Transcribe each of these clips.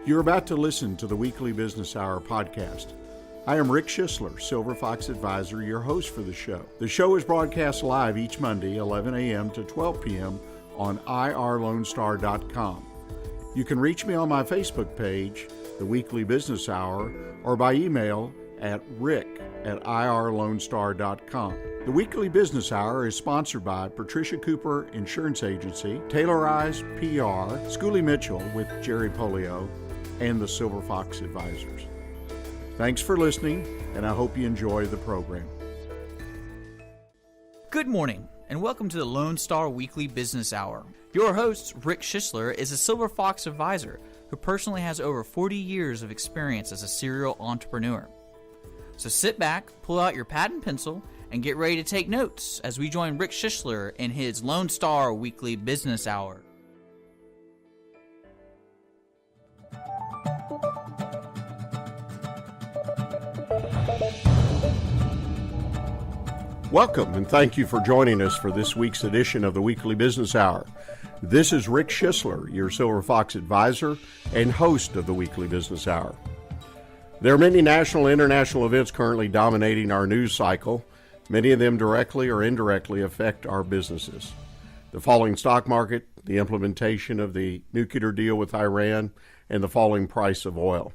You're about to listen to the Weekly Business Hour podcast. I am Rick Schissler, Silver Fox Advisor, your host for the show. The show is broadcast live each Monday, 11 a.m. to 12 p.m. on irlonestar.com. You can reach me on my Facebook page, The Weekly Business Hour, or by email at rick@irlonestar.com. The Weekly Business Hour is sponsored by Patricia Cooper Insurance Agency, Taylorized PR, Schooley Mitchell with Jerry Polio, and the Silver Fox Advisors. Thanks for listening, and I hope you enjoy the program. Good morning, and welcome to the Lone Star Weekly Business Hour. Your host, Rick Schissler, is a Silver Fox advisor who personally has over 40 years of experience as a serial entrepreneur. So sit back, pull out your pad and pencil, and get ready to take notes as we join Rick Schissler in his Lone Star Weekly Business Hour. Welcome, and thank you for joining us for this week's edition of the Weekly Business Hour. This is Rick Schissler, your Silver Fox advisor and host of the Weekly Business Hour. There are many national and international events currently dominating our news cycle. Many of them directly or indirectly affect our businesses. The falling stock market, the implementation of the nuclear deal with Iran, and the falling price of oil.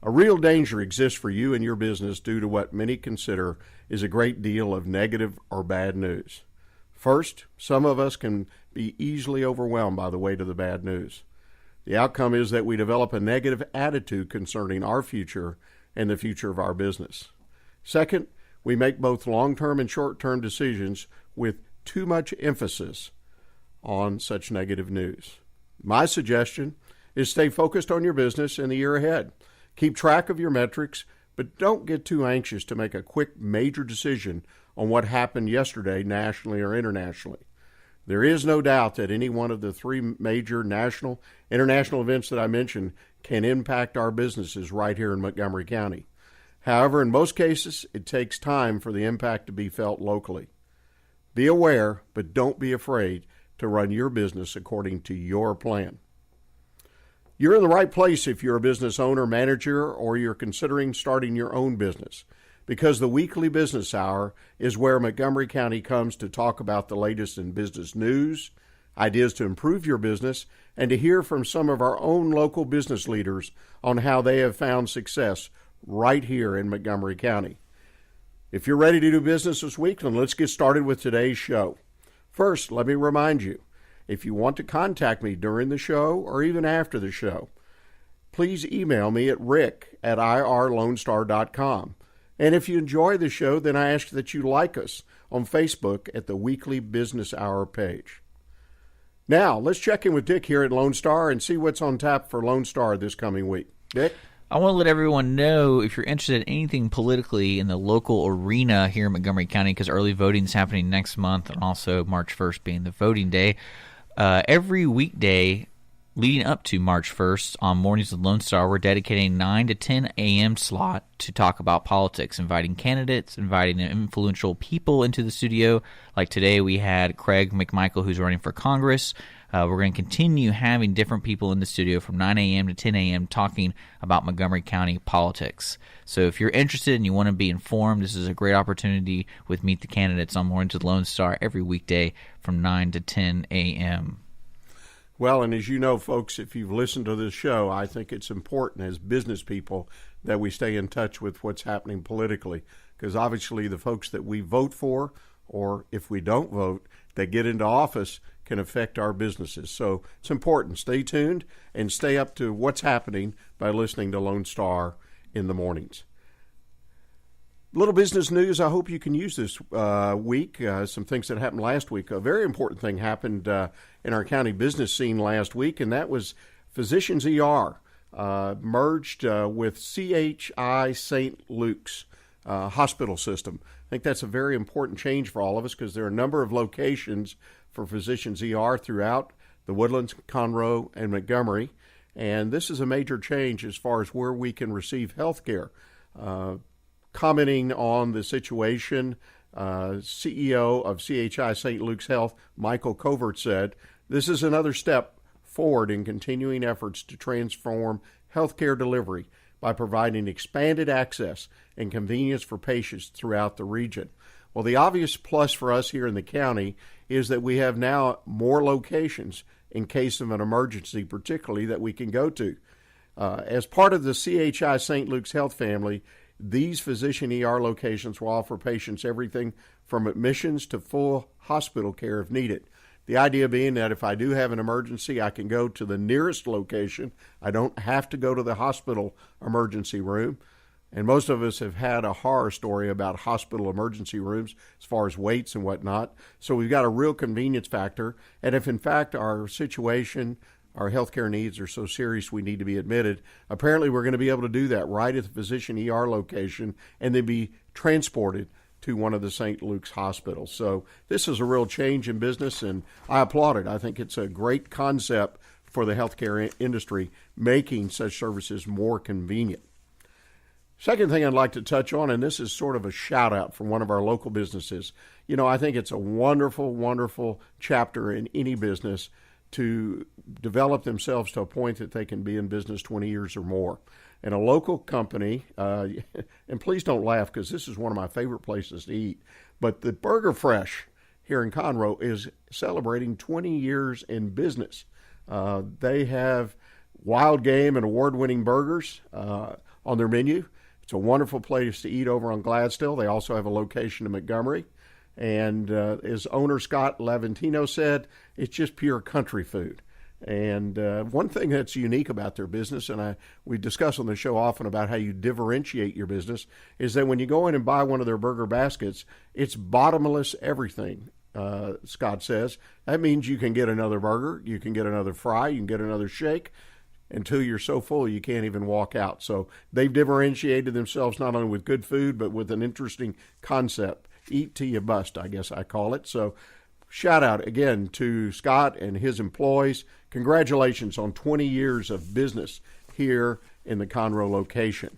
A real danger exists for you and your business due to what many consider is a great deal of negative or bad news. First, some of us can be easily overwhelmed by the weight of the bad news. The outcome is that we develop a negative attitude concerning our future and the future of our business. Second, we make both long-term and short-term decisions with too much emphasis on such negative news. My suggestion is stay focused on your business in the year ahead. Keep track of your metrics, but don't get too anxious to make a quick major decision on what happened yesterday nationally or internationally. There is no doubt that any one of the three major national, international events that I mentioned can impact our businesses right here in Montgomery County. However, in most cases, it takes time for the impact to be felt locally. Be aware, but don't be afraid to run your business according to your plan. You're in the right place if you're a business owner, manager, or you're considering starting your own business, because the Weekly Business Hour is where Montgomery County comes to talk about the latest in business news, ideas to improve your business, and to hear from some of our own local business leaders on how they have found success right here in Montgomery County. If you're ready to do business this week, then let's get started with today's show. First, let me remind you, if you want to contact me during the show or even after the show, please email me at rick@irlonestar.com. And if you enjoy the show, then I ask that you like us on Facebook at the Weekly Business Hour page. Now, let's check in with Dick here at Lone Star and see what's on tap for Lone Star this coming week. Dick? I want to let everyone know if you're interested in anything politically in the local arena here in Montgomery County, because early voting is happening next month, and also March 1st being the voting day. Every weekday leading up to March 1st on Mornings with Lone Star, we're dedicating 9 to 10 a.m. slot to talk about politics, inviting candidates, inviting influential people into the studio. Like today, we had Craig McMichael, who's running for Congress. We're going to continue having different people in the studio from 9 a.m. to 10 a.m. talking about Montgomery County politics. So if you're interested and you want to be informed, this is a great opportunity with Meet the Candidates on Mornings with Lone Star every weekday from 9 to 10 a.m. Well, and as you know, folks, if you've listened to this show, I think it's important as business people that we stay in touch with what's happening politically, because obviously the folks that we vote for, or if we don't vote, that get into office can affect our businesses. So it's important. Stay tuned and stay up to what's happening by listening to Lone Star in the mornings. Little business news I hope you can use this week. Some things that happened last week. A very important thing happened in our county business scene last week, and that was Physicians ER merged with CHI St. Luke's hospital system. I think that's a very important change for all of us, because there are a number of locations for Physicians ER throughout the Woodlands, Conroe, and Montgomery. And this is a major change as far as where we can receive health care. Commenting on the situation, CEO of CHI St. Luke's Health, Michael Covert, said, "This is another step forward in continuing efforts to transform healthcare delivery by providing expanded access and convenience for patients throughout the region. Well, the obvious plus for us here in the county is that we have now more locations in case of an emergency, particularly, that we can go to. As part of the CHI St. Luke's Health family, these physician ER locations will offer patients everything from admissions to full hospital care if needed. The idea being that if I do have an emergency, I can go to the nearest location. I don't have to go to the hospital emergency room. And most of us have had a horror story about hospital emergency rooms as far as waits and whatnot. So we've got a real convenience factor. And if in fact our situation, our healthcare needs are so serious we need to be admitted, apparently we're going to be able to do that right at the physician ER location and then be transported to one of the St. Luke's hospitals. So this is a real change in business, and I applaud it. I think it's a great concept for the healthcare industry, making such services more convenient. Second thing I'd like to touch on, and this is sort of a shout out from one of our local businesses. You know, I think it's a wonderful, wonderful chapter in any business to develop themselves to a point that they can be in business 20 years or more. And a local company, and please don't laugh because this is one of my favorite places to eat, but the Burger Fresh here in Conroe is celebrating 20 years in business. They have wild game and award-winning burgers on their menu. It's a wonderful place to eat over on Gladstone. They also have a location in Montgomery. And as owner Scott Laventino said, it's just pure country food. And one thing that's unique about their business, and we discuss on the show often about how you differentiate your business, is that when you go in and buy one of their burger baskets, it's bottomless everything, Scott says. That means you can get another burger, you can get another fry, you can get another shake, until you're so full you can't even walk out. So they've differentiated themselves not only with good food, but with an interesting concept. Eat till you bust, I guess I call it. So shout out again to Scott and his employees. Congratulations on 20 years of business here in the Conroe location.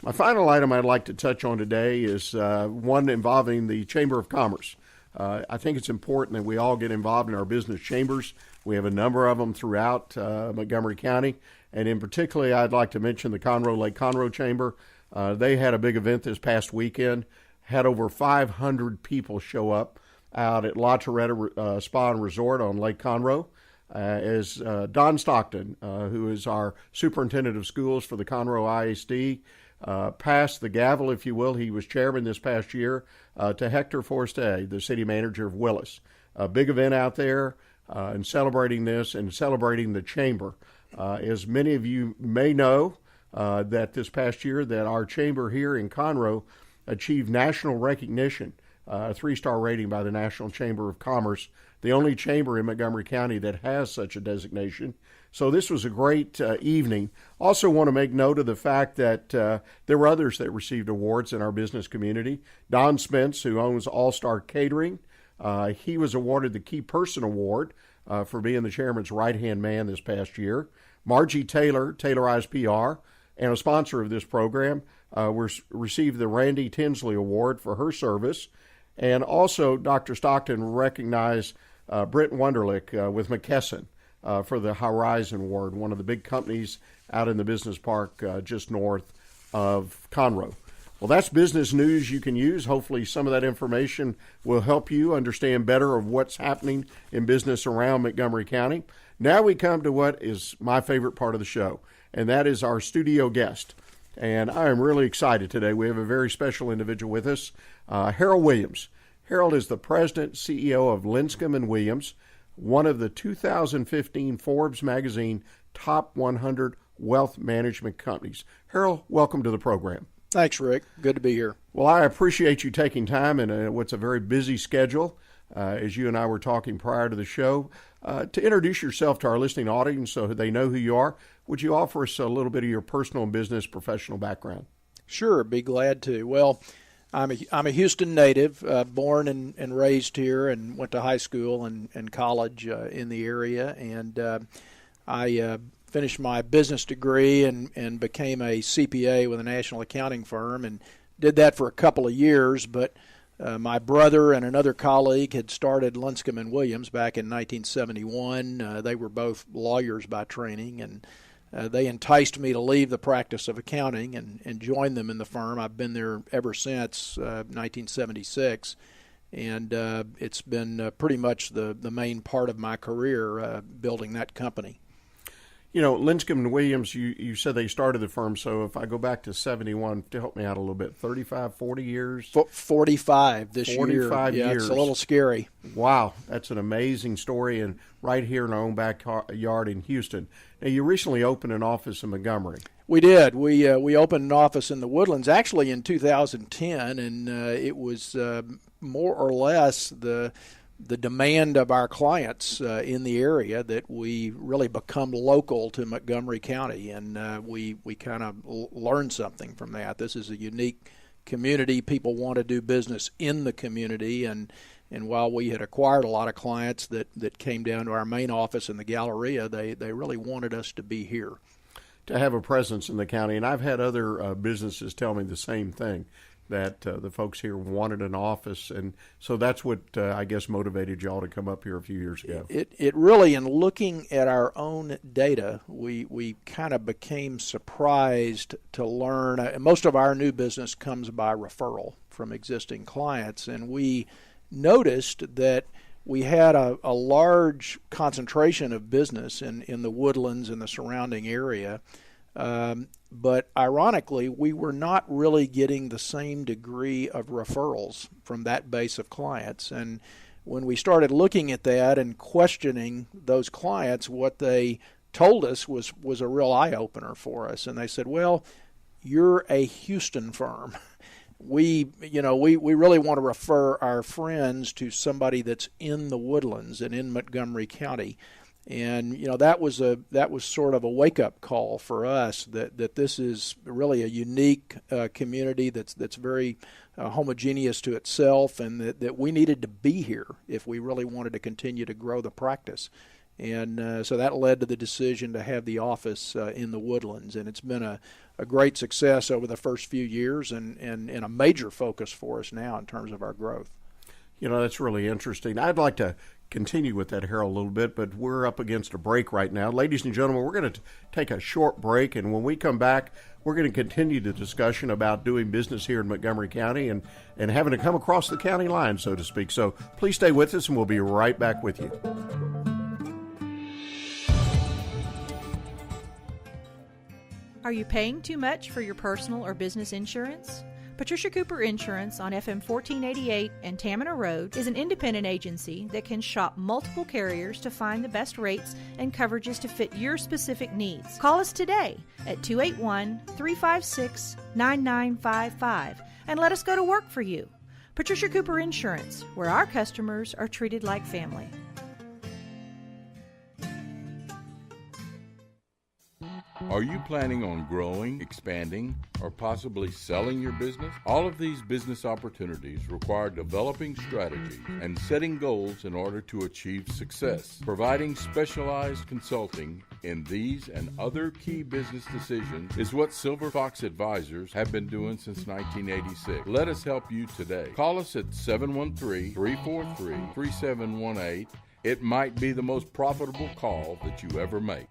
My final item I'd like to touch on today is one involving the Chamber of Commerce. I think it's important that we all get involved in our business chambers. We have a number of them throughout Montgomery County, and in particular, I'd like to mention the Conroe Lake Conroe Chamber. They had a big event this past weekend, had over 500 people show up out at La Torretta Spa and Resort on Lake Conroe. As Don Stockton, who is our superintendent of schools for the Conroe ISD, passed the gavel, if you will. He was chairman this past year to Hector Forste, the city manager of Willis. A big event out there and celebrating this and celebrating the chamber. As many of you may know, that this past year that our chamber here in Conroe achieved national recognition, a 3-star rating by the National Chamber of Commerce, the only chamber in Montgomery County that has such a designation. So this was a great evening. Also want to make note of the fact that there were others that received awards in our business community. Don Spence, who owns All-Star Catering, he was awarded the Key Person Award for being the chairman's right-hand man this past year. Margie Taylor, Taylorized PR, and a sponsor of this program, received the Randy Tinsley Award for her service. And also, Dr. Stockton recognized Brent Wunderlich with McKesson for the Horizon Award, one of the big companies out in the business park just north of Conroe. Well, that's business news you can use. Hopefully some of that information will help you understand better of what's happening in business around Montgomery County. Now we come to what is my favorite part of the show, and that is our studio guest. And I am really excited today. We have a very special individual with us, Harold Williams. Harold is the president, CEO of Linscomb & Williams, one of the 2015 Forbes magazine top 100 wealth management companies. Harold, welcome to the program. Thanks, Rick. Good to be here. Well, I appreciate you taking time in what's a very busy schedule, as you and I were talking prior to the show. To introduce yourself to our listening audience so they know who you are, would you offer us a little bit of your personal and business professional background? Sure, be glad to. Well, I'm a Houston native, born and raised here, and went to high school and college in the area. And I finished my business degree and became a CPA with a national accounting firm, and did that for a couple of years. But My brother and another colleague had started Linscomb and Williams back in 1971. They were both lawyers by training, and they enticed me to leave the practice of accounting and join them in the firm. I've been there ever since 1976, and it's been pretty much the main part of my career building that company. You know, Linscomb and Williams, you said they started the firm, so if I go back to 71, to help me out a little bit, 35, 40 years? 45 this year. 45 yeah, years. It's a little scary. Wow, that's an amazing story, and right here in our own backyard in Houston. Now, you recently opened an office in Montgomery. We did. We opened an office in the Woodlands actually in 2010, and it was more or less the demand of our clients in the area that we really become local to Montgomery County, and we kind of learned something from that. This is a unique community. People want to do business in the community, and while we had acquired a lot of clients that came down to our main office in the Galleria, they really wanted us to be here. To have a presence in the county, and I've had other businesses tell me the same thing, that the folks here wanted an office, and so that's what I guess motivated y'all to come up here a few years ago. It really, in looking at our own data, we kind of became surprised to learn, most of our new business comes by referral from existing clients, and we noticed that we had a large concentration of business in the Woodlands and the surrounding area. But ironically, we were not really getting the same degree of referrals from that base of clients. And when we started looking at that and questioning those clients, what they told us was a real eye-opener for us. And they said, well, you're a Houston firm. We really want to refer our friends to somebody that's in the Woodlands and in Montgomery County. And that was sort of a wake-up call for us that this is really a unique community that's very homogeneous to itself, and that we needed to be here if we really wanted to continue to grow the practice. And so that led to the decision to have the office in the Woodlands, and it's been a great success over the first few years and a major focus for us now in terms of our growth. That's really interesting. I'd like to continue with that, Harold, a little bit, but we're up against a break right now. Ladies and gentlemen, we're going to take a short break, and when we come back, we're going to continue the discussion about doing business here in Montgomery County and having to come across the county line, so to speak. So please stay with us, and we'll be right back with you. Are you paying too much for your personal or business insurance? Patricia Cooper Insurance on FM 1488 and Tamina Road is an independent agency that can shop multiple carriers to find the best rates and coverages to fit your specific needs. Call us today at 281-356-9955 and let us go to work for you. Patricia Cooper Insurance, where our customers are treated like family. Are you planning on growing, expanding, or possibly selling your business? All of these business opportunities require developing strategies and setting goals in order to achieve success. Providing specialized consulting in these and other key business decisions is what Silver Fox Advisors have been doing since 1986. Let us help you today. Call us at 713-343-3718. It might be the most profitable call that you ever make.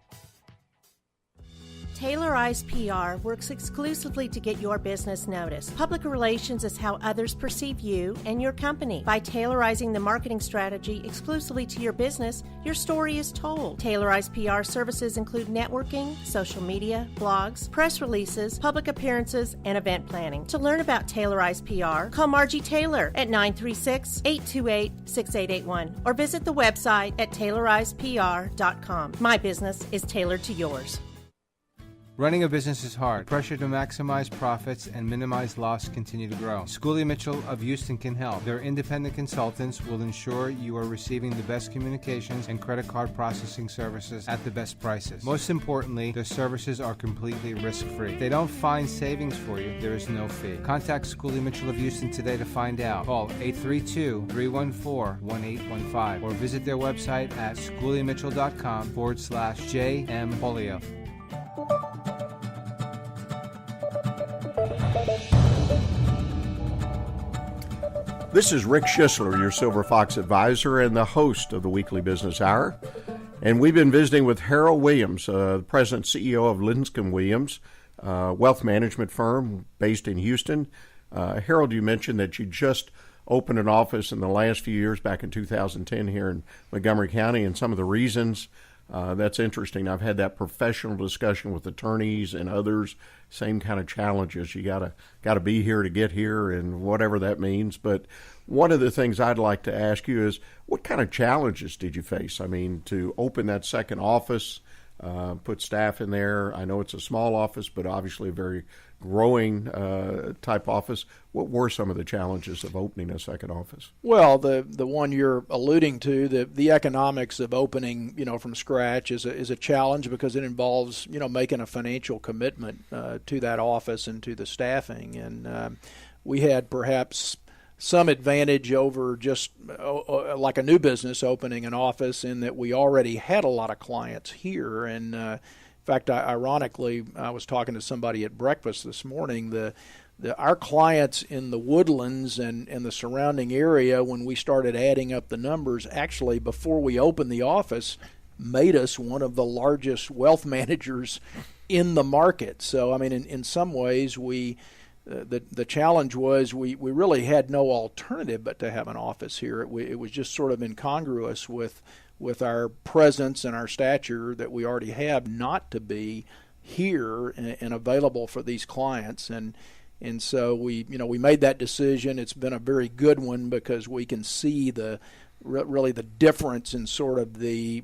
Tailorized PR works exclusively to get your business noticed. Public relations is how others perceive you and your company. By tailorizing the marketing strategy exclusively to your business, your story is told. Tailorized PR services include networking, social media, blogs, press releases, public appearances, and event planning. To learn about Tailorized PR, call Margie Taylor at 936-828-6881 or visit the website at tailorizedpr.com. My business is tailored to yours. Running a business is hard. Pressure to maximize profits and minimize loss continue to grow. Schooley Mitchell of Houston can help. Their independent consultants will ensure you are receiving the best communications and credit card processing services at the best prices. Most importantly, their services are completely risk-free. If they don't find savings for you, there is no fee. Contact Schooley Mitchell of Houston today to find out. Call 832-314-1815 or visit their website at schooleymitchell.com/JM Polio. This is Rick Schissler, your Silver Fox advisor and the host of the Weekly Business Hour. And we've been visiting with Harold Williams, the president and CEO of Linscomb Williams, wealth management firm based in Houston. Harold, you mentioned that you just opened an office in the last few years, back in 2010 here in Montgomery County, and some of the reasons. That's interesting. I've had that professional discussion with attorneys and others. Same kind of challenges. You gotta be here to get here, and whatever that means. But one of the things I'd like to ask you is, what kind of challenges did you face? I mean, to open that second office, put staff in there. I know it's a small office, but obviously a very growing type office. What were some of the challenges of opening a second office? Well, the one you're alluding to, the economics of opening, from scratch is a challenge, because it involves, making a financial commitment to that office and to the staffing. And we had perhaps some advantage over just like a new business opening an office, in that we already had a lot of clients here. And in fact, ironically, I was talking to somebody at breakfast this morning. Our clients in the Woodlands and the surrounding area, when we started adding up the numbers, actually before we opened the office, made us one of the largest wealth managers in the market. So, I mean, in some ways, the challenge was we really had no alternative but to have an office here. It was just sort of incongruous with our presence and our stature that we already have, not to be here and available for these clients. And so we made that decision. It's been a very good one, because we can see really the difference in sort of the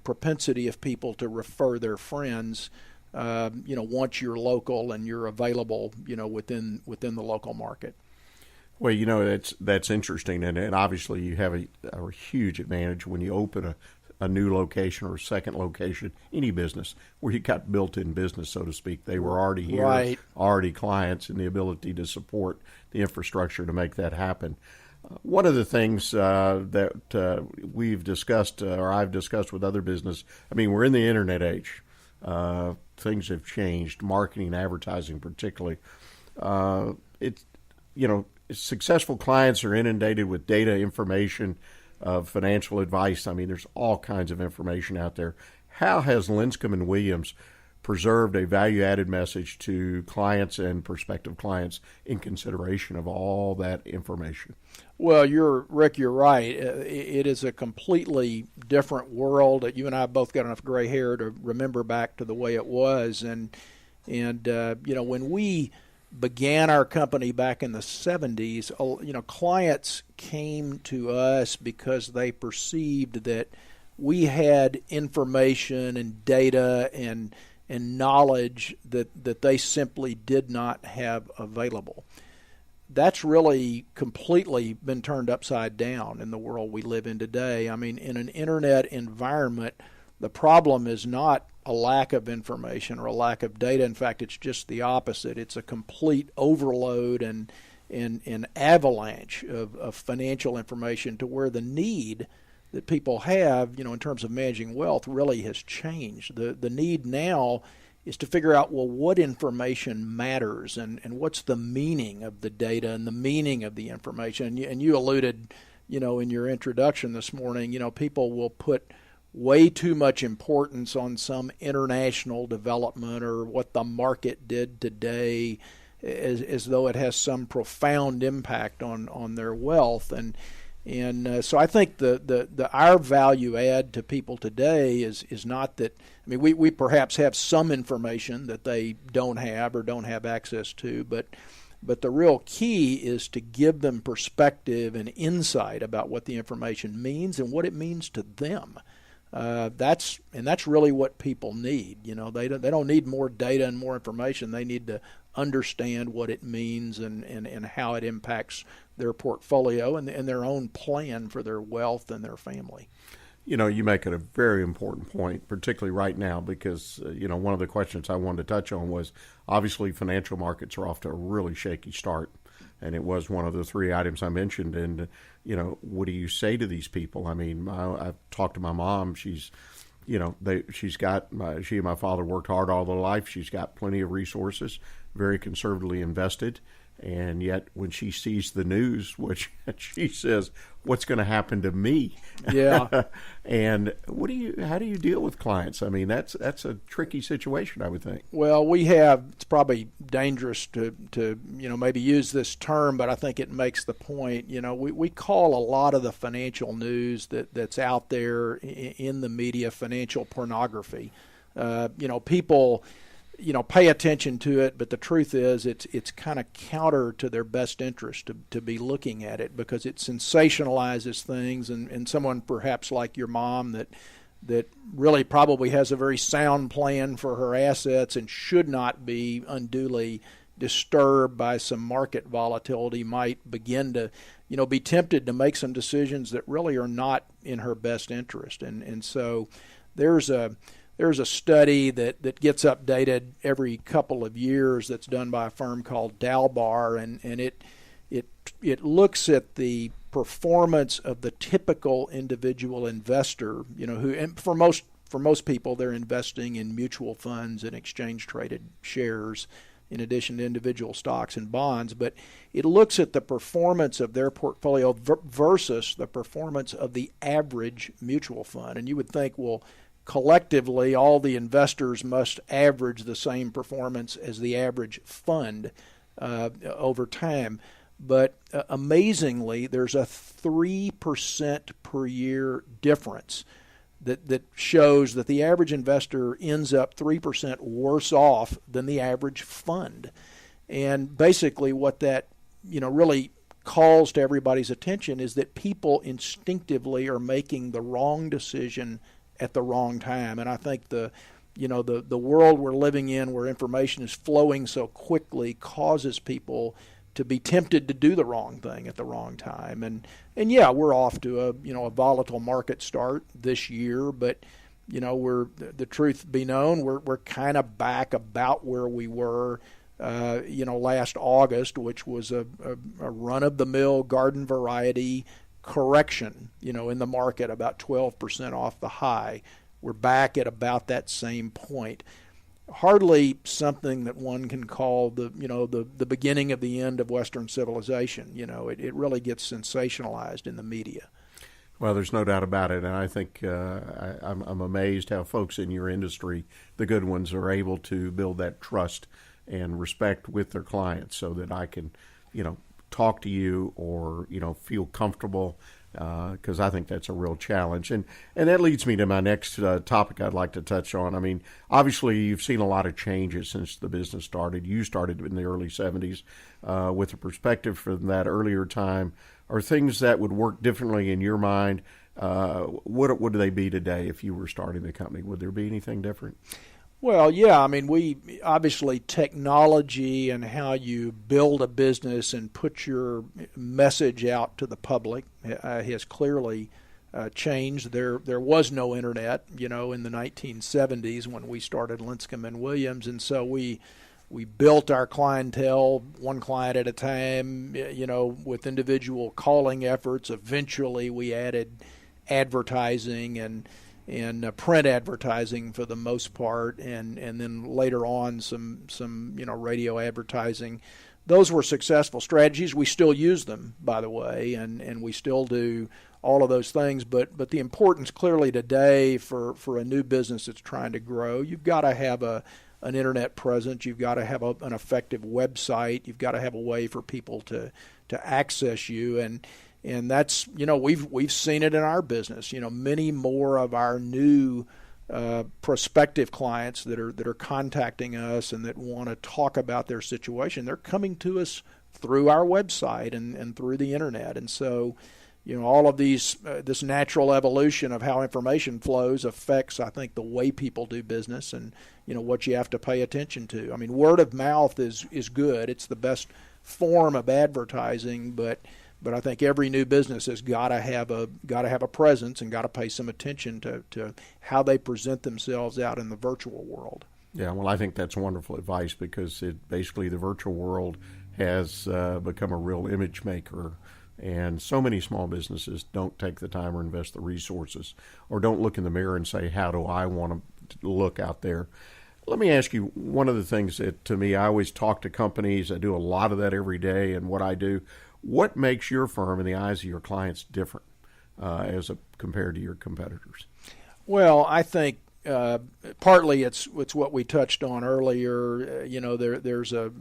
propensity of people to refer their friends, once you're local and you're available, within the local market. Well, that's interesting, and obviously you have a huge advantage when you open a new location or a second location, any business, where you got built-in business, so to speak. They were already here, right, already clients, and the ability to support the infrastructure to make that happen. One of the things that we've discussed, or I've discussed with other business, I mean, we're in the internet age. Things have changed, marketing, advertising particularly. Successful clients are inundated with data, information, financial advice. I mean, there's all kinds of information out there. How has Linscomb and Williams preserved a value-added message to clients and prospective clients in consideration of all that information? Well, Rick, you're right. It is a completely different world. You and I both got enough gray hair to remember back to the way it was. And when we began our company back in the 70s, clients came to us because they perceived that we had information and data and knowledge that they simply did not have available. That's really completely been turned upside down in the world we live in today. I mean, in an internet environment, the problem is not a lack of information or a lack of data. In fact, it's just the opposite. It's a complete overload and an avalanche of financial information, to where the need that people have, in terms of managing wealth, really has changed. The need now is to figure out, well, what information matters and what's the meaning of the data and the meaning of the information. And you alluded, in your introduction this morning, people will put way too much importance on some international development or what the market did today, as though it has some profound impact on their wealth. And so I think our value add to people today is not that. I mean, we perhaps have some information that they don't have or don't have access to, but the real key is to give them perspective and insight about what the information means and what it means to them. That's really what people need. They don't need more data and more information. They need to understand what it means and how it impacts their portfolio and their own plan for their wealth and their family. You make it a very important point, particularly right now, because, one of the questions I wanted to touch on was, obviously financial markets are off to a really shaky start. And it was one of the three items I mentioned. And, what do you say to these people? I mean, I've talked to my mom. She and my father worked hard all their life. She's got plenty of resources, very conservatively invested. And yet, when she sees the news, which she says, "What's going to happen to me?" Yeah. And how do you deal with clients? I mean, that's a tricky situation, I would think. Well, it's probably dangerous to maybe use this term, but I think it makes the point. We call a lot of the financial news that's out there in the media financial pornography. People pay attention to it, but the truth is it's kind of counter to their best interest to be looking at it, because it sensationalizes things, and someone perhaps like your mom that really probably has a very sound plan for her assets and should not be unduly disturbed by some market volatility might begin to be tempted to make some decisions that really are not in her best interest. And so there's a study that gets updated every couple of years that's done by a firm called Dalbar, and it looks at the performance of the typical individual investor, who, and for most people, they're investing in mutual funds and exchange traded shares in addition to individual stocks and bonds, but it looks at the performance of their portfolio versus the performance of the average mutual fund. And you would think, well, collectively, all the investors must average the same performance as the average fund over time. But amazingly, there's a 3% per year difference that shows that the average investor ends up 3% worse off than the average fund. And basically what that really calls to everybody's attention is that people instinctively are making the wrong decision at the wrong time. And I think the world we're living in, where information is flowing so quickly, causes people to be tempted to do the wrong thing at the wrong time. And yeah, we're off to a volatile market start this year, but the truth be known, we're kind of back about where we were last August, which was a run-of-the-mill garden variety correction, in the market, about 12% off the high. We're back at about that same point. Hardly something that one can call the beginning of the end of Western civilization. It really gets sensationalized in the media. Well, there's no doubt about it, and I think I'm amazed how folks in your industry, the good ones, are able to build that trust and respect with their clients, so that I can, talk to you or feel comfortable, because I think that's a real challenge. And that leads me to my next topic I'd like to touch on. I mean, obviously you've seen a lot of changes since the business started. You started in the early 70s with a perspective from that earlier time. Are things that would work differently in your mind? What would they be today if you were starting the company? Would there be anything different? Well, yeah, I mean, we obviously, technology and how you build a business and put your message out to the public has clearly changed. There was no internet, in the 1970s when we started Linscomb and Williams, and so we built our clientele one client at a time, with individual calling efforts. Eventually, we added advertising and print advertising for the most part, and then later on some radio advertising. Those were successful strategies. We still use them, by the way, and we still do all of those things. But the importance clearly today for a new business that's trying to grow, you've got to have an internet presence. You've got to have an effective website. You've got to have a way for people to access you, and that's, we've seen it in our business. Many more of our new prospective clients that are contacting us and that want to talk about their situation, they're coming to us through our website and through the internet. And so, all of this natural evolution of how information flows affects, I think, the way people do business and, what you have to pay attention to. I mean, word of mouth is good. It's the best form of advertising, but I think every new business has got to have a presence and got to pay some attention to how they present themselves out in the virtual world. Yeah, well, I think that's wonderful advice, because basically the virtual world has become a real image maker, and so many small businesses don't take the time or invest the resources, or don't look in the mirror and say, how do I want to look out there? Let me ask you, one of the things that to me, I always talk to companies, I do a lot of that every day, and what I do, what makes your firm in the eyes of your clients different compared to your competitors? Well, I think partly it's what we touched on earlier.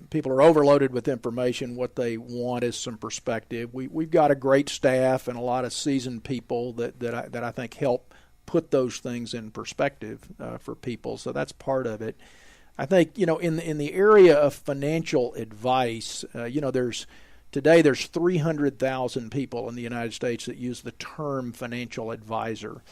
People are overloaded with information. What they want is some perspective. We've got a great staff and a lot of seasoned people that I think help put those things in perspective for people. So that's part of it. I think in the area of financial advice, there's 300,000 people in the United States that use the term financial advisor.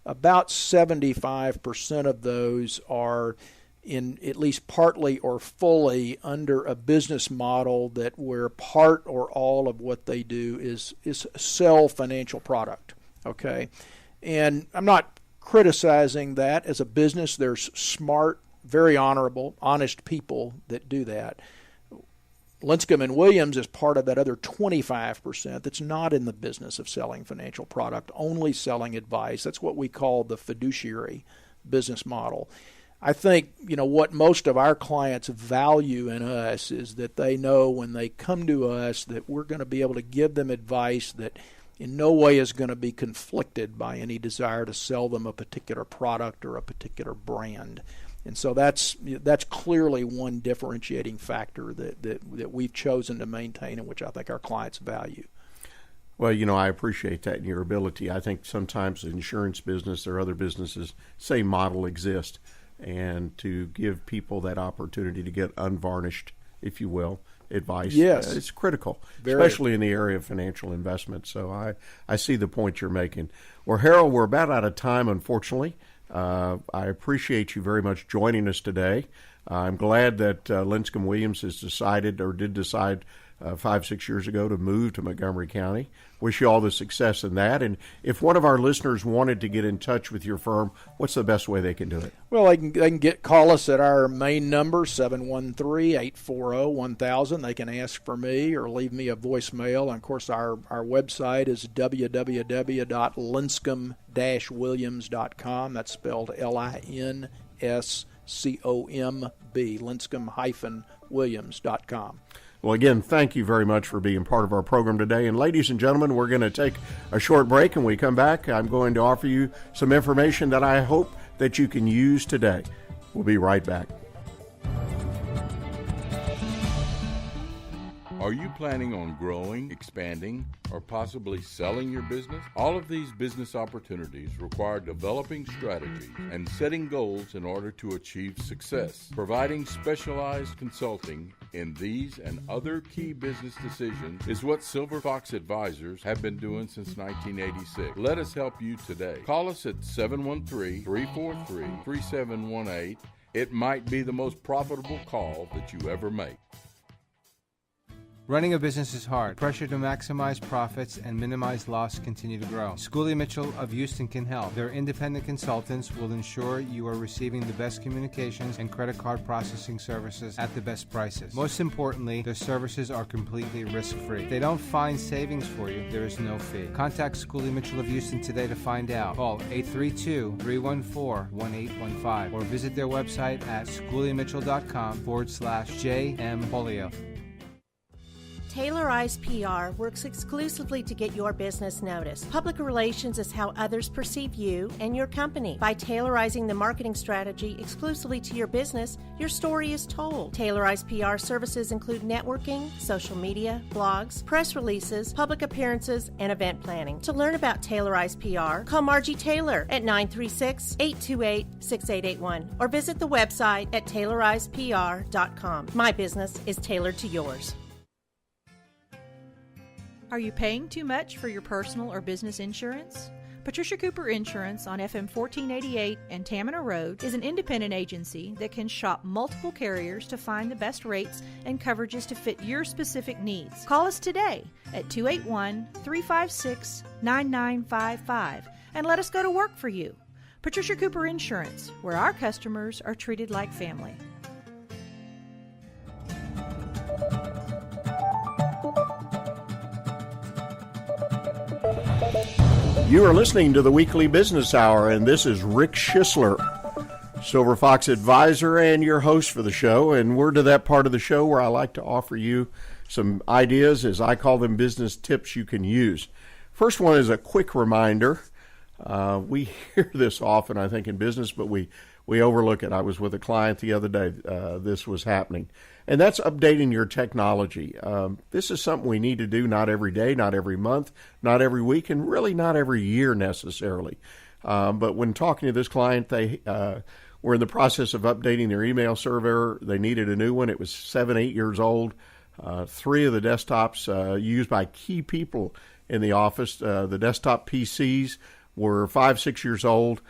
About 75% of those are in at least partly or fully under a business model where part or all of what they do is sell financial product. Okay, and I'm not criticizing that as a business. There's smart, very honorable, honest people that do that. Linscomb & Williams is part of that other 25% that's not in the business of selling financial product, only selling advice. That's what we call the fiduciary business model. I think, what most of our clients value in us is that they know when they come to us that we're going to be able to give them advice that in no way is going to be conflicted by any desire to sell them a particular product or a particular brand. And so that's clearly one differentiating factor that we've chosen to maintain and which I think our clients value. Well, I appreciate that and your ability. I think sometimes the insurance business or other businesses, same model exists. And to give people that opportunity to get unvarnished, if you will, advice, yes, it's critical, very, especially in the area of financial investment. So I see the point you're making. Well, Harold, we're about out of time, unfortunately. I appreciate you very much joining us today. I'm glad that Linscomb Williams did decide 5-6 years ago to move to Montgomery County. Wish you all the success in that. And if one of our listeners wanted to get in touch with your firm, what's the best way they can do it? Well, they can call us at our main number, 713-840-1000. They can ask for me or leave me a voicemail. And, of course, our website is www.linscomb-williams.com. That's spelled Linscomb, Linscomb-Williams.com. Well, again, thank you very much for being part of our program today. And ladies and gentlemen, we're going to take a short break. And when we come back, I'm going to offer you some information that I hope that you can use today. We'll be right back. Are you planning on growing, expanding, or possibly selling your business? All of these business opportunities require developing strategies and setting goals in order to achieve success. Providing specialized consulting in these and other key business decisions is what Silver Fox Advisors have been doing since 1986. Let us help you today. Call us at 713-343-3718. It might be the most profitable call that you ever make. Running a business is hard. Pressure to maximize profits and minimize loss continue to grow. Schooley Mitchell of Houston can help. Their independent consultants will ensure you are receiving the best communications and credit card processing services at the best prices. Most importantly, their services are completely risk-free. If they don't find savings for you, there is no fee. Contact Schooley Mitchell of Houston today to find out. Call 832-314-1815 or visit their website at schooleymitchell.com/JM-Polio. Tailorized PR works exclusively to get your business noticed. Public relations is how others perceive you and your company. By tailorizing the marketing strategy exclusively to your business, your story is told. Tailorized PR services include networking, social media, blogs, press releases, public appearances, and event planning. To learn about Tailorized PR, call Margie Taylor at 936-828-6881 or visit the website at tailorizedpr.com. My business is tailored to yours. Are you paying too much for your personal or business insurance? Patricia Cooper Insurance on FM 1488 and Tamina Road is an independent agency that can shop multiple carriers to find the best rates and coverages to fit your specific needs. Call us today at 281-356-9955 and let us go to work for you. Patricia Cooper Insurance, where our customers are treated like family. You are listening to the Weekly Business Hour, and this is Rick Schissler. Silver Fox Advisor and your host for the show, and we're to that part of the show where I like to offer you some ideas, as I call them, business tips you can use. First one is a quick reminder. We hear this often, I think, in business, but we overlook it. I was with a client the other day. This was happening, and that's updating your technology. This is something we need to do not every day, not every month, not every week, and really not every year necessarily. But when talking to this client, they were in the process of updating their email server. They needed a new one. It was 7-8 years old. 3 of the desktops used by key people in the office, the desktop PCs, were 5-6 years old.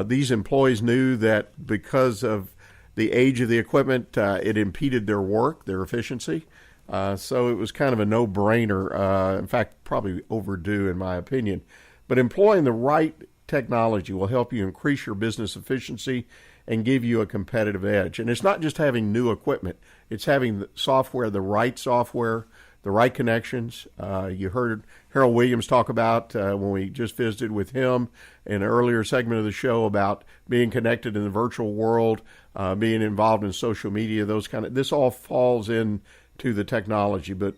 These employees knew that because of the age of the equipment, it impeded their work, their efficiency. So it was kind of a no-brainer. In fact, probably overdue in my opinion. But employing the right technology will help you increase your business efficiency and give you a competitive edge. And it's not just having new equipment. It's having the software, the right connections. You heard Harold Williams talk about when we just visited with him in an earlier segment of the show about being connected in the virtual world, being involved in social media, this all falls into the technology. But,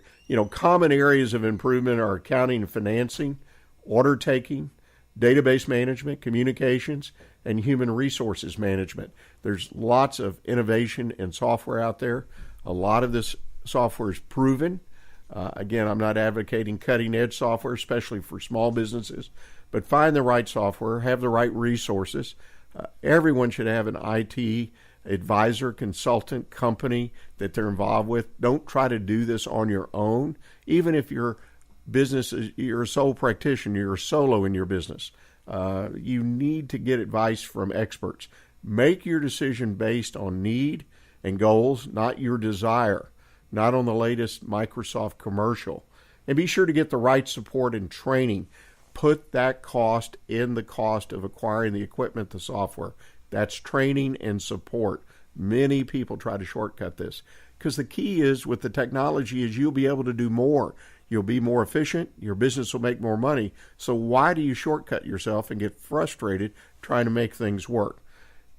common areas of improvement are accounting and financing, order taking, database management, communications, and human resources management. There's lots of innovation and software out there. A lot of this software is proven. Again, I'm not advocating cutting-edge software, especially for small businesses, but find the right software, have the right resources. Everyone should have an IT advisor, consultant, company that they're involved with. Don't try to do this on your own, even if your business is, you're a sole practitioner, you're solo in your business. You need to get advice from experts. Make your decision based on need and goals, not your desire, not on the latest Microsoft commercial. And be sure to get the right support and training. Put that cost in the cost of acquiring the equipment, the software. That's training and support. Many people try to shortcut this because the key is with the technology is you'll be able to do more. You'll be more efficient. Your business will make more money. So why do you shortcut yourself and get frustrated trying to make things work?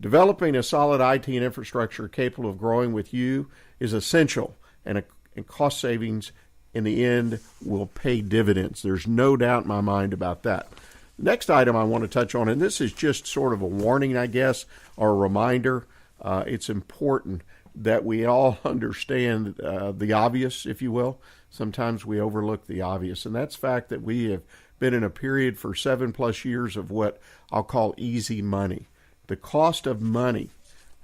Developing a solid IT and infrastructure capable of growing with you is essential, and cost savings in the end will pay dividends. There's no doubt in my mind about that. Next item I want to touch on, and this is just sort of a warning, I guess, or a reminder. It's important that we all understand the obvious, if you will. Sometimes we overlook the obvious, and that's the fact that we have been in a period for 7+ years of what I'll call easy money. The cost of money,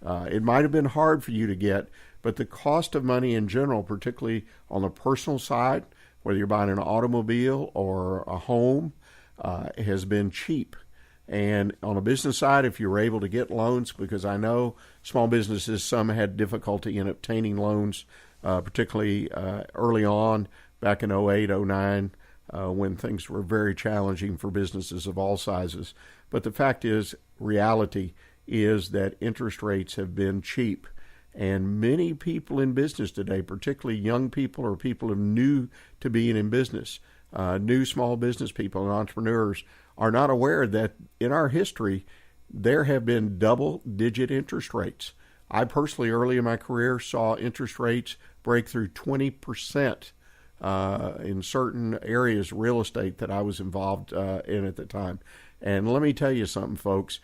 it might have been hard for you to get, but the cost of money in general, particularly on the personal side, whether you're buying an automobile or a home, has been cheap. And on a business side, if you're able to get loans, because I know small businesses, some had difficulty in obtaining loans, particularly early on back in 08, 09, when things were very challenging for businesses of all sizes. But the fact is, reality is that interest rates have been cheap. And many people in business today, particularly young people or people who are new to being in business, new small business people and entrepreneurs, are not aware that in our history, there have been double-digit interest rates. I personally, early in my career, saw interest rates break through 20% in certain areas, real estate, that I was involved in at the time. And let me tell you something, folks.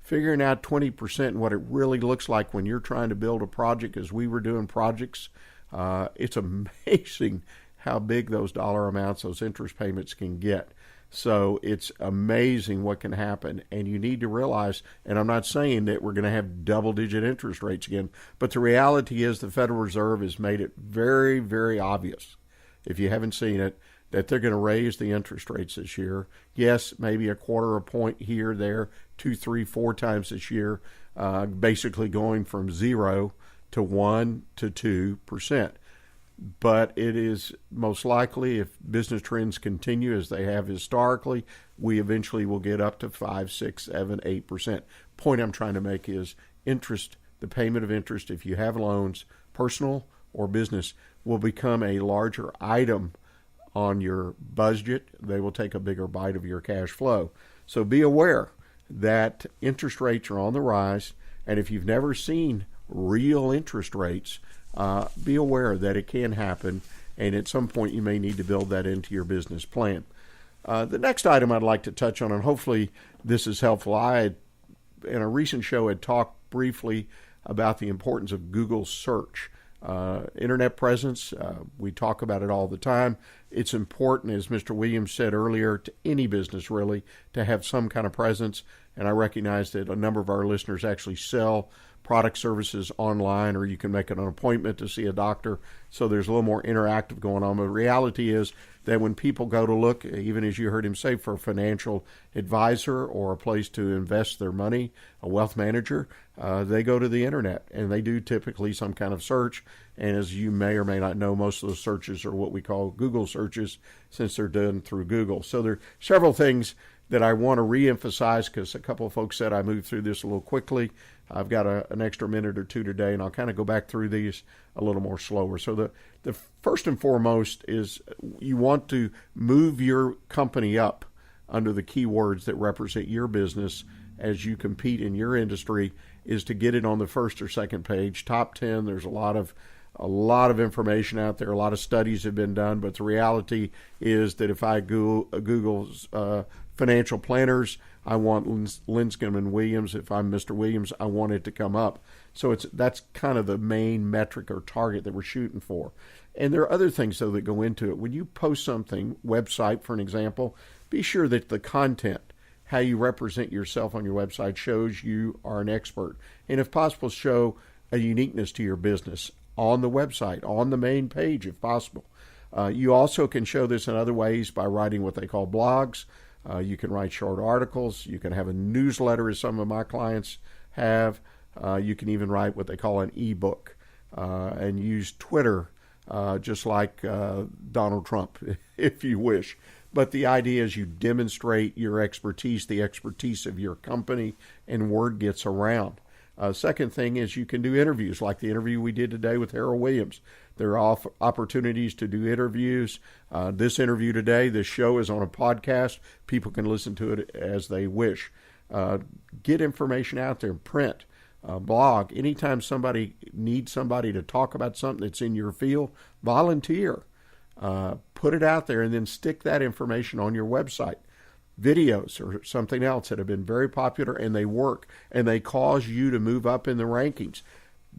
Figuring out 20% and what it really looks like when you're trying to build a project, as we were doing projects, it's amazing how big those dollar amounts, those interest payments can get. So it's amazing what can happen. And you need to realize, and I'm not saying that we're going to have double-digit interest rates again, but the reality is the Federal Reserve has made it very, very obvious, if you haven't seen it, that they're going to raise the interest rates this year. Yes, maybe a quarter a point here, there, 2, 3, 4 times this year, basically going from 0 to 1 to 2%. But it is most likely, if business trends continue as they have historically, we eventually will get up to 5, 6, 7, 8%. Point I'm trying to make is interest, the payment of interest, if you have loans, personal or business, will become a larger item on your budget. They will take a bigger bite of your cash flow. So be aware that interest rates are on the rise. And if you've never seen real interest rates, be aware that it can happen, and at some point you may need to build that into your business plan. The next item I'd like to touch on, and hopefully this is helpful, I, in a recent show, had talked briefly about the importance of Google search. Internet presence, we talk about it all the time. It's important, as Mr. Williams said earlier, to any business really, to have some kind of presence. And I recognize that a number of our listeners actually sell product services online, or you can make an appointment to see a doctor. So there's a little more interactive going on. But the reality is that when people go to look, even as you heard him say, for a financial advisor or a place to invest their money, a wealth manager, they go to the internet, and they do typically some kind of search. And as you may or may not know, most of those searches are what we call Google searches, since they're done through Google. So there are several things that I want to reemphasize, because a couple of folks said I moved through this a little quickly. I've got an extra minute or two today, and I'll kind of go back through these a little more slower. So the first and foremost is you want to move your company up under the keywords that represent your business as you compete in your industry, is to get it on the first or second page. Top 10, there's a lot of information out there. A lot of studies have been done, but the reality is that if I Google's financial planners, I want Linscomb and Williams. If I'm Mr. Williams, I want it to come up. So that's kind of the main metric or target that we're shooting for. And there are other things, though, that go into it. When you post something, website for an example, be sure that the content, how you represent yourself on your website, shows you are an expert. And if possible, show a uniqueness to your business on the website, on the main page if possible. You also can show this in other ways by writing what they call blogs. You can write short articles. You can have a newsletter, as some of my clients have. You can even write what they call an ebook, and use Twitter just like Donald Trump, if you wish. But the idea is you demonstrate your expertise, the expertise of your company, and word gets around. Second thing is you can do interviews, like the interview we did today with Harold Williams. There are opportunities to do interviews. This interview today, this show is on a podcast. People can listen to it as they wish. Get information out there, print, blog. Anytime somebody needs somebody to talk about something that's in your field, volunteer. Put it out there, and then stick that information on your website. Videos or something else that have been very popular, and they work, and they cause you to move up in the rankings.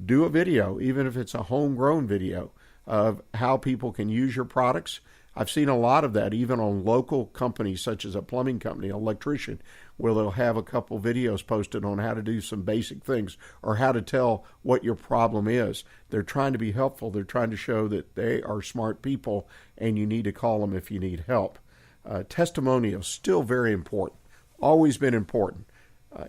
Do a video, even if it's a homegrown video, of how people can use your products. I've seen a lot of that even on local companies such as a plumbing company, an electrician, where they'll have a couple videos posted on how to do some basic things or how to tell what your problem is. They're trying to be helpful. They're trying to show that they are smart people, and you need to call them if you need help. Testimonials, still very important. Always been important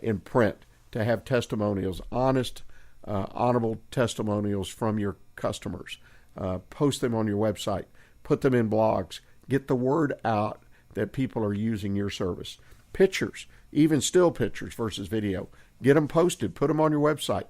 in print to have testimonials, honest, honorable testimonials from your customers. Post them on your website. Put them in blogs. Get the word out that people are using your service. Pictures, even still pictures versus video. Get them posted. Put them on your website.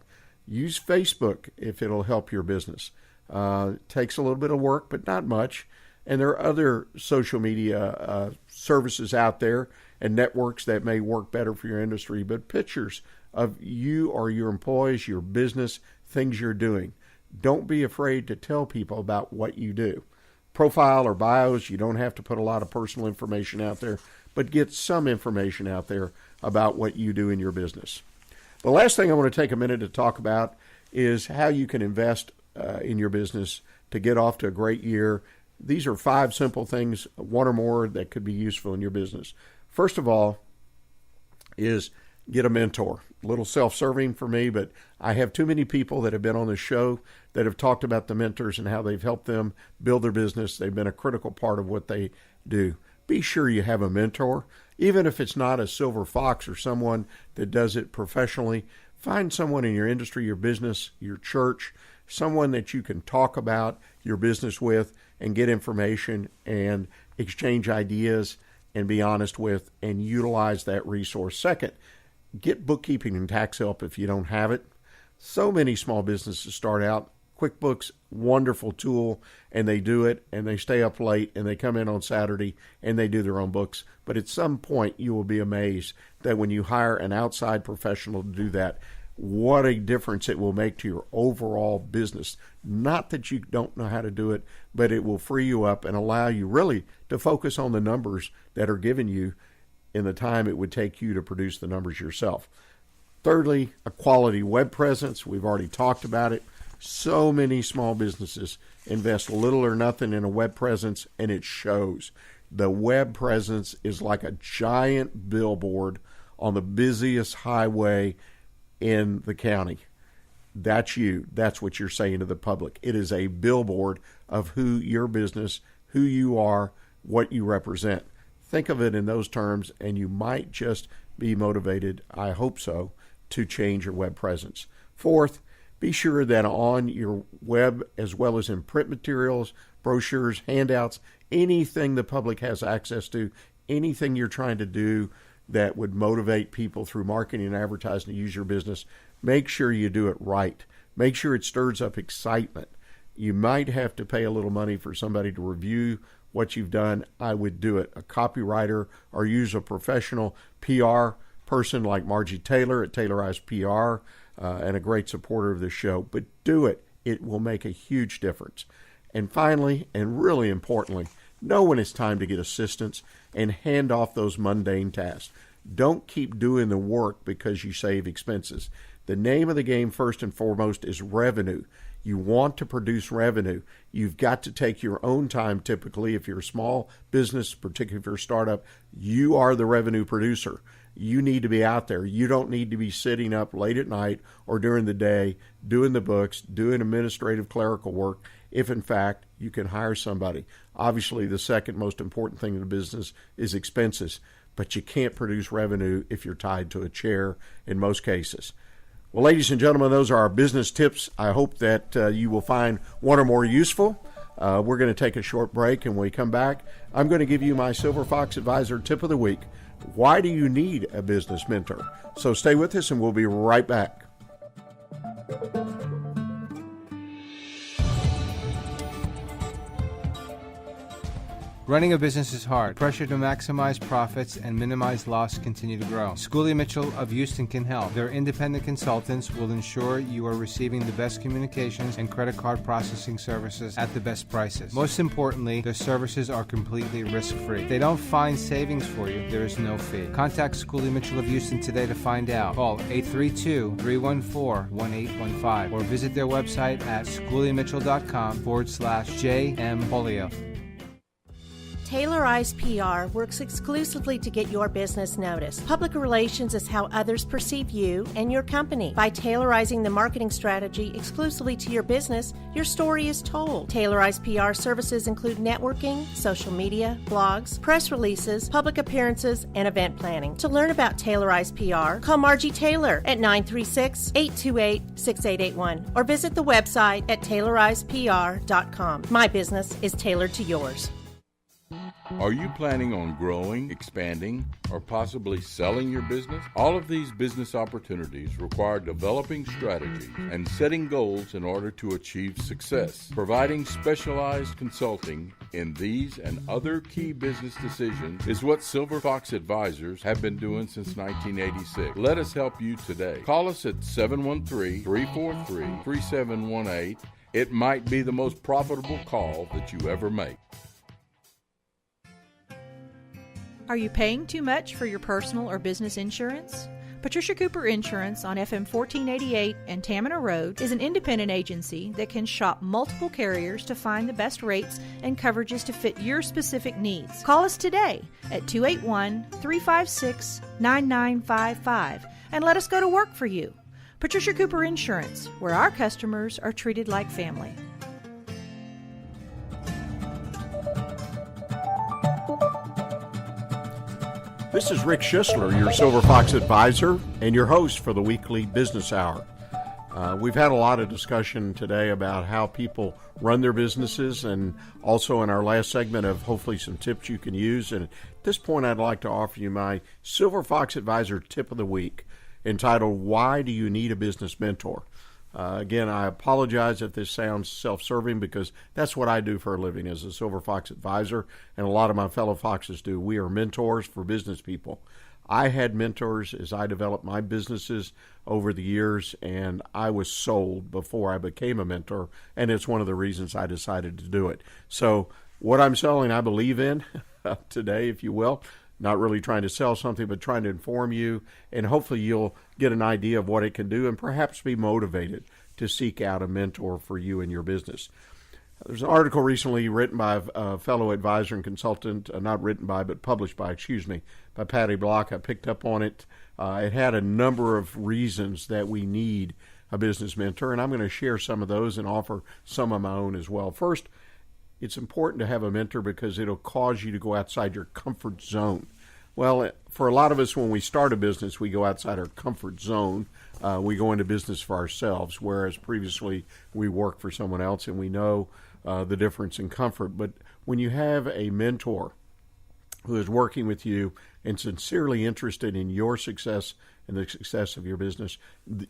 Use Facebook if it'll help your business. It takes a little bit of work, but not much. And there are other social media services out there and networks that may work better for your industry, but pictures of you or your employees, your business, things you're doing. Don't be afraid to tell people about what you do. Profile or bios, you don't have to put a lot of personal information out there, but get some information out there about what you do in your business. The last thing I want to take a minute to talk about is how you can invest in your business to get off to a great year. These are 5 simple things, one or more, that could be useful in your business. First of all is get a mentor. A little self-serving for me, but I have too many people that have been on the show that have talked about the mentors and how they've helped them build their business. They've been a critical part of what they do. Be sure you have a mentor. Even if it's not a silver fox or someone that does it professionally, find someone in your industry, your business, your church, someone that you can talk about your business with and get information and exchange ideas and be honest with and utilize that resource. Second, get bookkeeping and tax help if you don't have it. So many small businesses start out. QuickBooks, wonderful tool, and they do it, and they stay up late, and they come in on Saturday, and they do their own books. But at some point, you will be amazed that when you hire an outside professional to do that, what a difference it will make to your overall business. Not that you don't know how to do it, but it will free you up and allow you really to focus on the numbers that are given you in the time it would take you to produce the numbers yourself. Thirdly, a quality web presence. We've already talked about it. So many small businesses invest little or nothing in a web presence, and it shows. The web presence is like a giant billboard on the busiest highway in the county. That's you. That's what you're saying to the public. It is a billboard of who your business, who you are, what you represent. Think of it in those terms, and you might just be motivated, I hope so, to change your web presence. Fourth, be sure that on your web, as well as in print materials, brochures, handouts, anything the public has access to, anything you're trying to do that would motivate people through marketing and advertising to use your business, make sure you do it right. Make sure it stirs up excitement. You might have to pay a little money for somebody to review what you've done. I would do it. A copywriter, or use a professional PR person like Margie Taylor at Taylorized PR, and a great supporter of this show. But do it. It will make a huge difference. And finally, and really importantly, know when it's time to get assistance and hand off those mundane tasks. Don't keep doing the work because you save expenses. The name of the game, first and foremost, is revenue. You want to produce revenue. You've got to take your own time. Typically, if you're a small business, particularly if you're a startup, you are the revenue producer. You need to be out there. You don't need to be sitting up late at night or during the day doing the books, doing administrative clerical work, if in fact you can hire somebody. Obviously, the second most important thing in the business is expenses, but you can't produce revenue if you're tied to a chair in most cases. Well, ladies and gentlemen, those are our business tips. I hope that you will find one or more useful. We're going to take a short break, and when we come back, I'm going to give you my Silver Fox Advisor tip of the week. Why do you need a business mentor? So stay with us, and we'll be right back. Running a business is hard. Pressure to maximize profits and minimize loss continue to grow. Schooley Mitchell of Houston can help. Their independent consultants will ensure you are receiving the best communications and credit card processing services at the best prices. Most importantly, their services are completely risk-free. If they don't find savings for you, there is no fee. Contact Schooley Mitchell of Houston today to find out. Call 832-314-1815 or visit their website at schooleymitchell.com/JM-Polio. Taylorized PR works exclusively to get your business noticed. Public relations is how others perceive you and your company. By tailorizing the marketing strategy exclusively to your business, your story is told. Taylorized PR services include networking, social media, blogs, press releases, public appearances, and event planning. To learn about Taylorized PR, call Margie Taylor at 936-828-6881 or visit the website at taylorizedpr.com. My business is tailored to yours. Are you planning on growing, expanding, or possibly selling your business? All of these business opportunities require developing strategies and setting goals in order to achieve success. Providing specialized consulting in these and other key business decisions is what Silver Fox Advisors have been doing since 1986. Let us help you today. Call us at 713-343-3718. It might be the most profitable call that you ever make. Are you paying too much for your personal or business insurance? Patricia Cooper Insurance on FM 1488 and Tamina Road is an independent agency that can shop multiple carriers to find the best rates and coverages to fit your specific needs. Call us today at 281-356-9955 and let us go to work for you. Patricia Cooper Insurance, where our customers are treated like family. This is Rick Schissler, your Silver Fox Advisor and your host for the weekly Business Hour. We've had a lot of discussion today about how people run their businesses, and also in our last segment of hopefully some tips you can use. And at this point, I'd like to offer you my Silver Fox Advisor tip of the week, entitled, Why Do You Need a Business Mentor? Again, I apologize if this sounds self-serving, because that's what I do for a living as a Silver Fox Advisor, and a lot of my fellow Foxes do. We are mentors for business people. I had mentors as I developed my businesses over the years, and I was sold before I became a mentor, and it's one of the reasons I decided to do it. So what I'm selling, I believe in today, if you will. Not really trying to sell something, but trying to inform you, and hopefully you'll get an idea of what it can do and perhaps be motivated to seek out a mentor for you and your business. There's an article recently written by a fellow advisor and consultant, not written by, but published by, by Patty Block. I picked up on it. It had a number of reasons that we need a business mentor, and I'm going to share some of those and offer some of my own as well. First, it's important to have a mentor because it'll cause you to go outside your comfort zone. Well, for a lot of us, when we start a business, we go outside our comfort zone. We go into business for ourselves, whereas previously we worked for someone else, and we know the difference in comfort. But when you have a mentor who is working with you and sincerely interested in your success and the success of your business,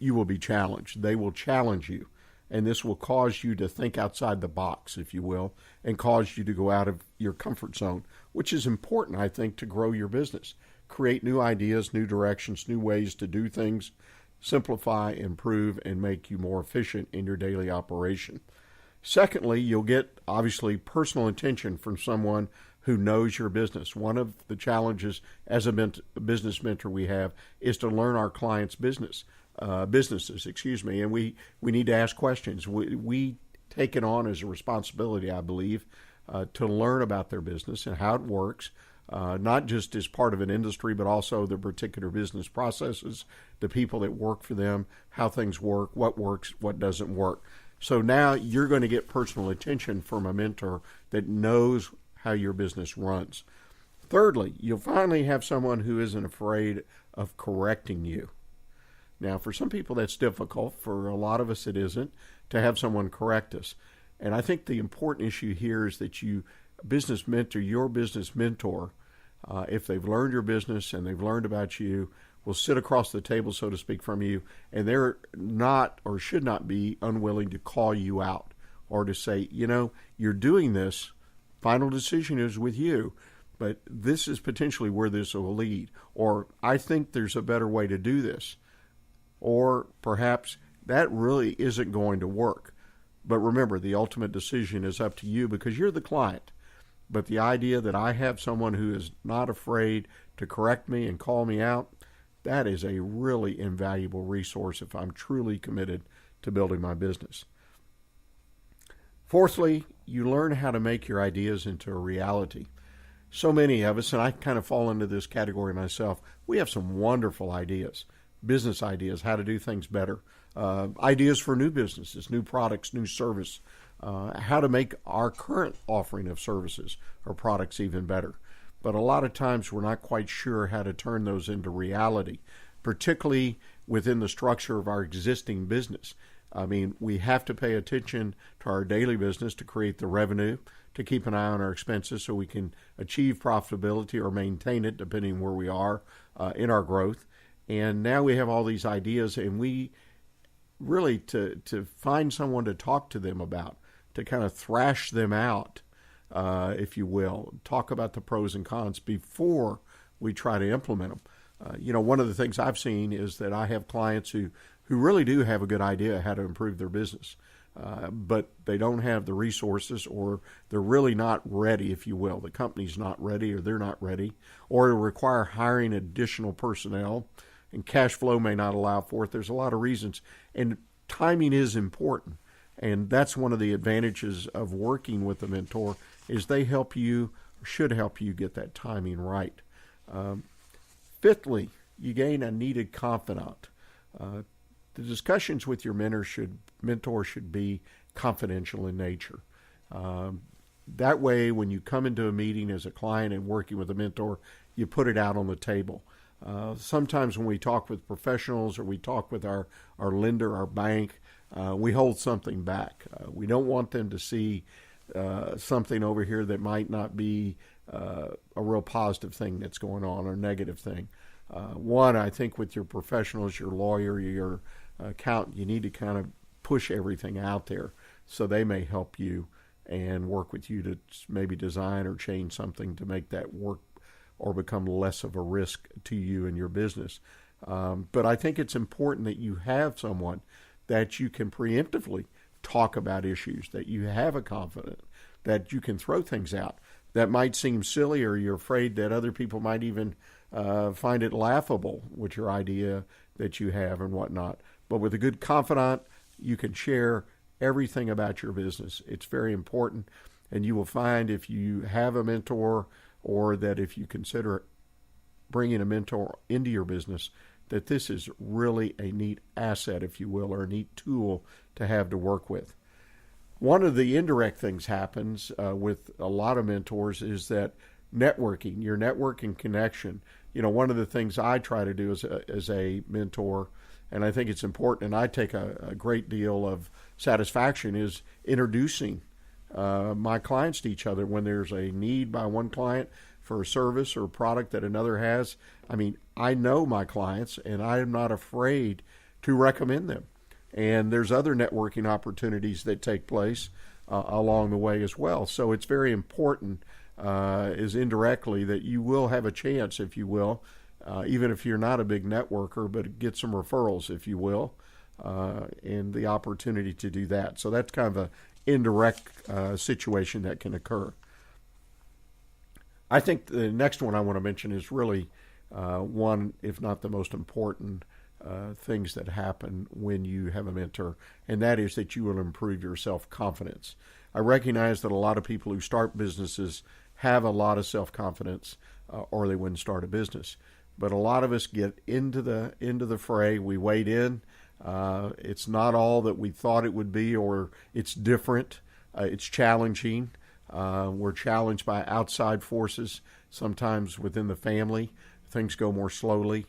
you will be challenged. They will challenge you, and this will cause you to think outside the box, if you will, and cause you to go out of your comfort zone, which is important, I think, to grow your business. Create new ideas, new directions, new ways to do things, simplify, improve, and make you more efficient in your daily operation. Secondly, you'll get, obviously, personal attention from someone who knows your business. One of the challenges as a business mentor we have is to learn our clients' businesses, and we need to ask questions. We take it on as a responsibility, I believe, to learn about their business and how it works, not just as part of an industry, but also the particular business processes, the people that work for them, how things work, what doesn't work. So now you're going to get personal attention from a mentor that knows how your business runs. Thirdly, you'll finally have someone who isn't afraid of correcting you. Now, for some people that's difficult. For a lot of us it isn't, to have someone correct us. And I think the important issue here is that your business mentor, if they've learned your business and they've learned about you, will sit across the table, so to speak, from you, and they're not or should not be unwilling to call you out or to say, you're doing this, final decision is with you, but this is potentially where this will lead, or I think there's a better way to do this, or perhaps that really isn't going to work. But remember, the ultimate decision is up to you because you're the client. But the idea that I have someone who is not afraid to correct me and call me out, that is a really invaluable resource if I'm truly committed to building my business. Fourthly, you learn how to make your ideas into a reality. So many of us, and I kind of fall into this category myself, we have some wonderful ideas, business ideas, how to do things better, ideas for new businesses, new products, new service, how to make our current offering of services or products even better. But a lot of times we're not quite sure how to turn those into reality, particularly within the structure of our existing business. I mean, we have to pay attention to our daily business to create the revenue, to keep an eye on our expenses so we can achieve profitability or maintain it, depending where we are in our growth. And now we have all these ideas, and we really to find someone to talk to them about, to kind of thrash them out, if you will, talk about the pros and cons before we try to implement them. One of the things I've seen is that I have clients who really do have a good idea how to improve their business, but they don't have the resources, or they're really not ready, if you will. The company's not ready, or they're not ready, or it'll require hiring additional personnel, and cash flow may not allow for it. There's a lot of reasons, and timing is important. And that's one of the advantages of working with a mentor is they help you, or should help you get that timing right. Fifthly, you gain a needed confidant. The discussions with your mentor should be confidential in nature. That way, when you come into a meeting as a client and working with a mentor, you put it out on the table. Sometimes when we talk with professionals or we talk with our lender, our bank, we hold something back. We don't want them to see something over here that might not be a real positive thing that's going on or negative thing. One, I think with your professionals, your lawyer, your accountant, you need to kind of push everything out there so they may help you and work with you to maybe design or change something to make that work or become less of a risk to you and your business. But I think it's important that you have someone that you can preemptively talk about issues, that you have a confidant, that you can throw things out that might seem silly, or you're afraid that other people might even find it laughable with your idea that you have and whatnot. But with a good confidant, you can share everything about your business. It's very important, and you will find if you have a mentor, or that if you consider bringing a mentor into your business, that this is really a neat asset, if you will, or a neat tool to have to work with. One of the indirect things happens with a lot of mentors is that networking, your networking connection. You know, one of the things I try to do as a mentor, and I think it's important, and I take a great deal of satisfaction, is introducing my clients to each other when there's a need by one client for a service or product that another has. I mean, I know my clients, and I am not afraid to recommend them. And there's other networking opportunities that take place along the way as well. So it's very important, is indirectly, that you will have a chance, if you will, even if you're not a big networker, but get some referrals, if you will, and the opportunity to do that. So that's kind of an indirect situation that can occur. I think the next one I want to mention is really one, if not the most important things that happen when you have a mentor, and that is that you will improve your self-confidence. I recognize that a lot of people who start businesses have a lot of self-confidence, or they wouldn't start a business. But a lot of us get into the fray. We wade in. It's not all that we thought it would be, or it's different. It's challenging. We're challenged by outside forces. Sometimes within the family, things go more slowly.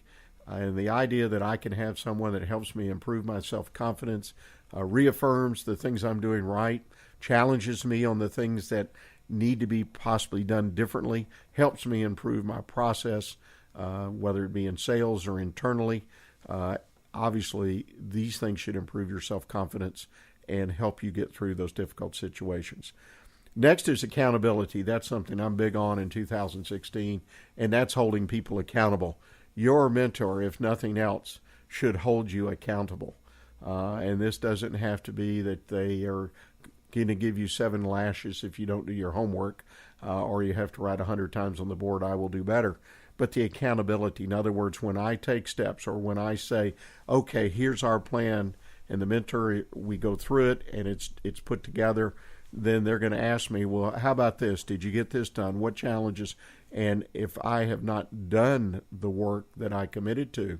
And the idea that I can have someone that helps me improve my self-confidence, reaffirms the things I'm doing right, challenges me on the things that need to be possibly done differently, helps me improve my process, whether it be in sales or internally. Obviously, these things should improve your self-confidence and help you get through those difficult situations. Next is accountability. That's something I'm big on in 2016, and that's holding people accountable. Your mentor, if nothing else, should hold you accountable. And this doesn't have to be that they are going to give you 7 lashes if you don't do your homework, or you have to write 100 times on the board, I will do better. But the accountability, in other words, when I take steps, or when I say, okay, here's our plan, and the mentor, we go through it, and it's put together, then they're going to ask me, well, how about this? Did you get this done? What challenges? And if I have not done the work that I committed to,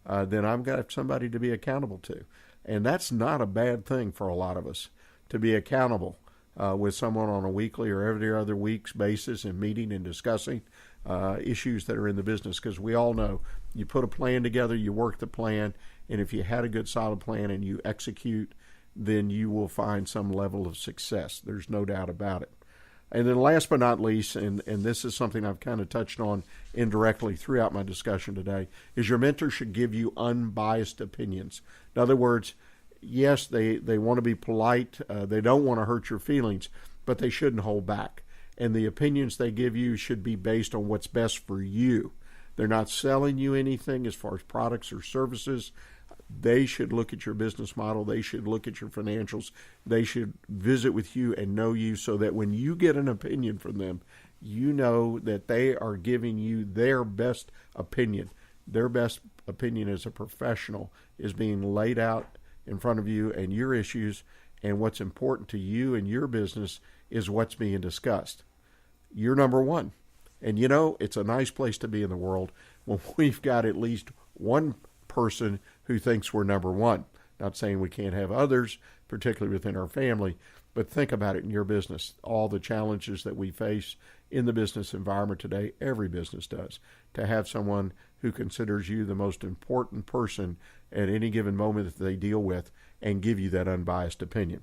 then I've got somebody to be accountable to. And that's not a bad thing for a lot of us, to be accountable with someone on a weekly or every other week's basis, and meeting and discussing issues that are in the business. Because we all know, you put a plan together, you work the plan, and if you had a good solid plan and you execute, then you will find some level of success. There's no doubt about it. And then last but not least, and this is something I've kind of touched on indirectly throughout my discussion today, is your mentor should give you unbiased opinions. In other words, yes, they want to be polite. They don't want to hurt your feelings, but they shouldn't hold back. And the opinions they give you should be based on what's best for you. They're not selling you anything as far as products or services. They should look at your business model. They should look at your financials. They should visit with you and know you, so that when you get an opinion from them, you know that they are giving you their best opinion. Their best opinion as a professional is being laid out in front of you, and your issues and what's important to you and your business is what's being discussed. You're number one. And you know, it's a nice place to be in the world when we've got at least one person who thinks we're number one. Not saying we can't have others, particularly within our family, but think about it in your business. All the challenges that we face in the business environment today, every business does. To have someone who considers you the most important person at any given moment that they deal with, and give you that unbiased opinion.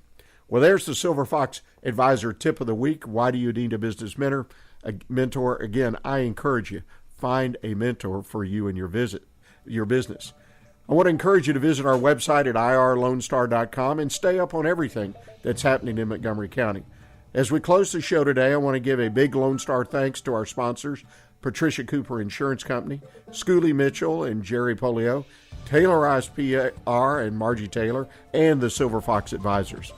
Well, there's the Silver Fox Advisor tip of the week. Why do you need a business mentor? Again, I encourage you, find a mentor for you and your business. I want to encourage you to visit our website at irlonestar.com and stay up on everything that's happening in Montgomery County. As we close the show today, I want to give a big Lone Star thanks to our sponsors, Patricia Cooper Insurance Company, Schooley Mitchell and Jerry Polio, Taylorized PR and Margie Taylor, and the Silver Fox Advisors.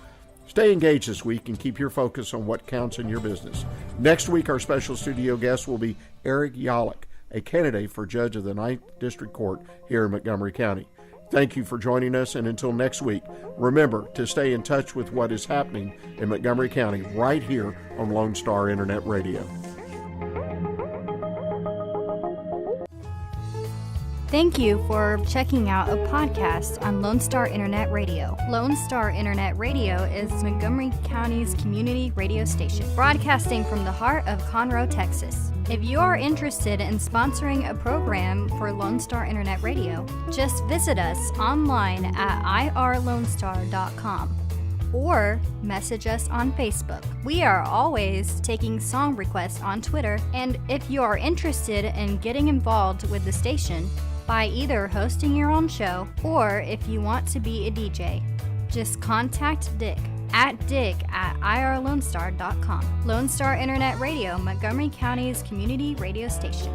Stay engaged this week and keep your focus on what counts in your business. Next week, our special studio guest will be Eric Yalek, a candidate for judge of the 9th District Court here in Montgomery County. Thank you for joining us, and until next week, remember to stay in touch with what is happening in Montgomery County right here on Lone Star Internet Radio. Thank you for checking out a podcast on Lone Star Internet Radio. Lone Star Internet Radio is Montgomery County's community radio station, broadcasting from the heart of Conroe, Texas. If you are interested in sponsoring a program for Lone Star Internet Radio, just visit us online at irlonestar.com or message us on Facebook. We are always taking song requests on Twitter, and if you are interested in getting involved with the station by either hosting your own show or if you want to be a DJ, just contact Dick at irlonestar.com. Lone Star Internet Radio, Montgomery County's community radio station.